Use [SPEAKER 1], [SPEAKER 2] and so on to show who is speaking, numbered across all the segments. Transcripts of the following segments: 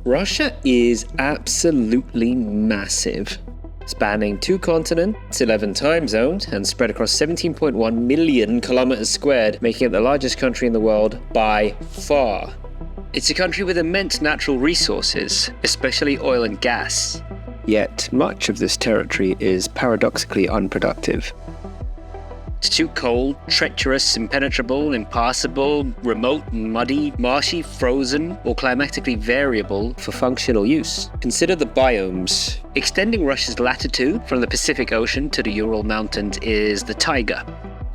[SPEAKER 1] Russia is absolutely massive, spanning 2 continents, 11 time zones, and spread across 17.1 million kilometers squared, making it the largest country in the world by far. It's a country with immense natural resources, especially oil and gas. Yet, much of this territory is paradoxically unproductive. It's too cold, treacherous, impenetrable, impassable, remote, muddy, marshy, frozen, or climatically variable for functional use. Consider the biomes. Extending Russia's latitude from the Pacific Ocean to the Ural Mountains is the taiga.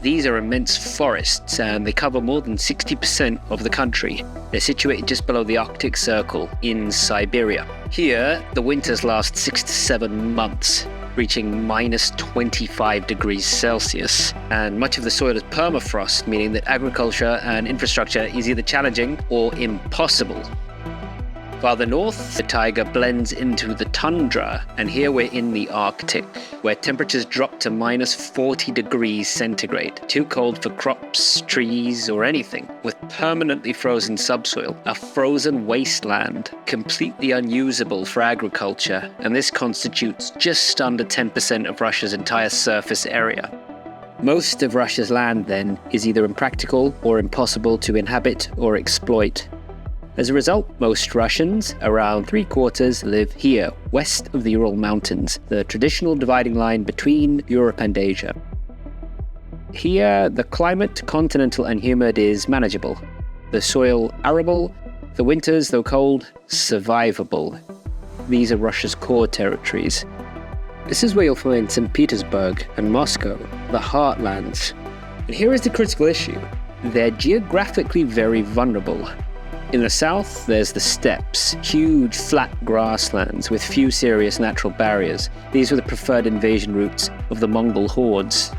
[SPEAKER 1] These are immense forests, and they cover more than 60% of the country. They're situated just below the Arctic Circle in Siberia. Here, the winters last 6 to 7 months, reaching minus 25 degrees Celsius. And much of the soil is permafrost, meaning that agriculture and infrastructure is either challenging or impossible. Farther north, the taiga blends into the tundra, and here we're in the Arctic, where temperatures drop to minus 40 degrees centigrade. Too cold for crops, trees, or anything, with permanently frozen subsoil, a frozen wasteland, completely unusable for agriculture, and this constitutes just under 10% of Russia's entire surface area. Most of Russia's land, then, is either impractical or impossible to inhabit or exploit. As a result, most Russians, around 3/4, live here, west of the Ural Mountains, the traditional dividing line between Europe and Asia. Here, the climate, continental and humid, is manageable. The soil arable, the winters, though cold, survivable. These are Russia's core territories. This is where you'll find St. Petersburg and Moscow, the heartlands. And here is the critical issue. They're geographically very vulnerable. In the south, there's the steppes, huge flat grasslands with few serious natural barriers. These were the preferred invasion routes of the Mongol hordes.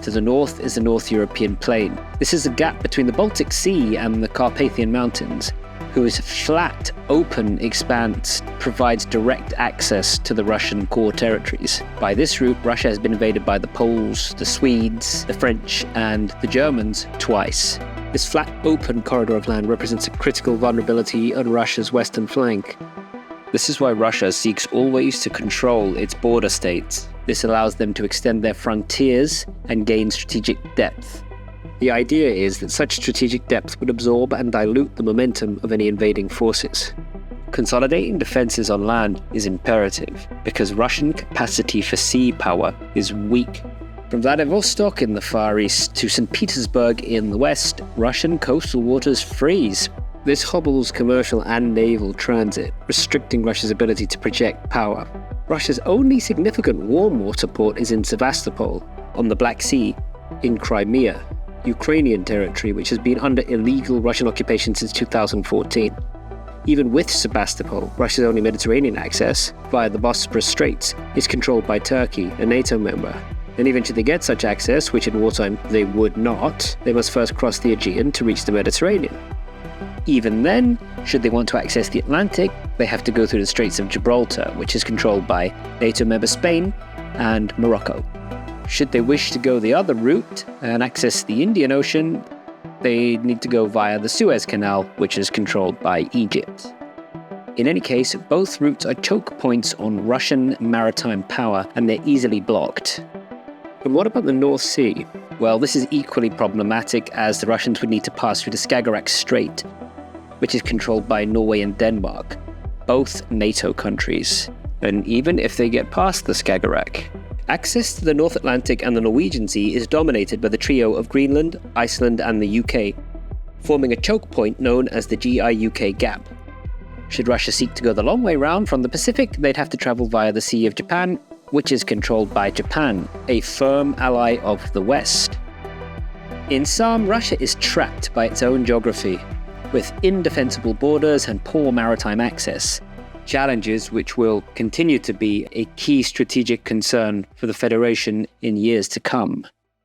[SPEAKER 1] To the north is the North European plain. This is a gap between the Baltic Sea and the Carpathian Mountains, whose flat, open expanse provides direct access to the Russian core territories. By this route, Russia has been invaded by the Poles, the Swedes, the French, and the Germans twice. This flat, open corridor of land represents a critical vulnerability on Russia's western flank. This is why Russia seeks always to control its border states. This allows them to extend their frontiers and gain strategic depth. The idea is that such strategic depth would absorb and dilute the momentum of any invading forces. Consolidating defenses on land is imperative, because Russian capacity for sea power is weak. From Vladivostok in the far east to St. Petersburg in the west, Russian coastal waters freeze. This hobbles commercial and naval transit, restricting Russia's ability to project power. Russia's only significant warm water port is in Sevastopol, on the Black Sea, in Crimea, Ukrainian territory which has been under illegal Russian occupation since 2014. Even with Sebastopol, Russia's only Mediterranean access, via the Bosporus Straits, is controlled by Turkey, a NATO member. And even should they get such access, which in wartime they would not, they must first cross the Aegean to reach the Mediterranean. Even then, should they want to access the Atlantic, they have to go through the Straits of Gibraltar, which is controlled by NATO member Spain and Morocco. Should they wish to go the other route and access the Indian Ocean, they need to go via the Suez Canal, which is controlled by Egypt. In any case, both routes are choke points on Russian maritime power, and they're easily blocked. But what about the North Sea? Well, this is equally problematic, as the Russians would need to pass through the Skagerrak Strait, which is controlled by Norway and Denmark, both NATO countries. And even if they get past the Skagerrak, access to the North Atlantic and the Norwegian Sea is dominated by the trio of Greenland, Iceland, and the UK, forming a choke point known as the GI-UK Gap. Should Russia seek to go the long way round from the Pacific, they'd have to travel via the Sea of Japan, which is controlled by Japan, a firm ally of the West. In sum, Russia is trapped by its own geography, with indefensible borders and poor maritime access, challenges which will continue to be a key strategic concern for the Federation in years to come.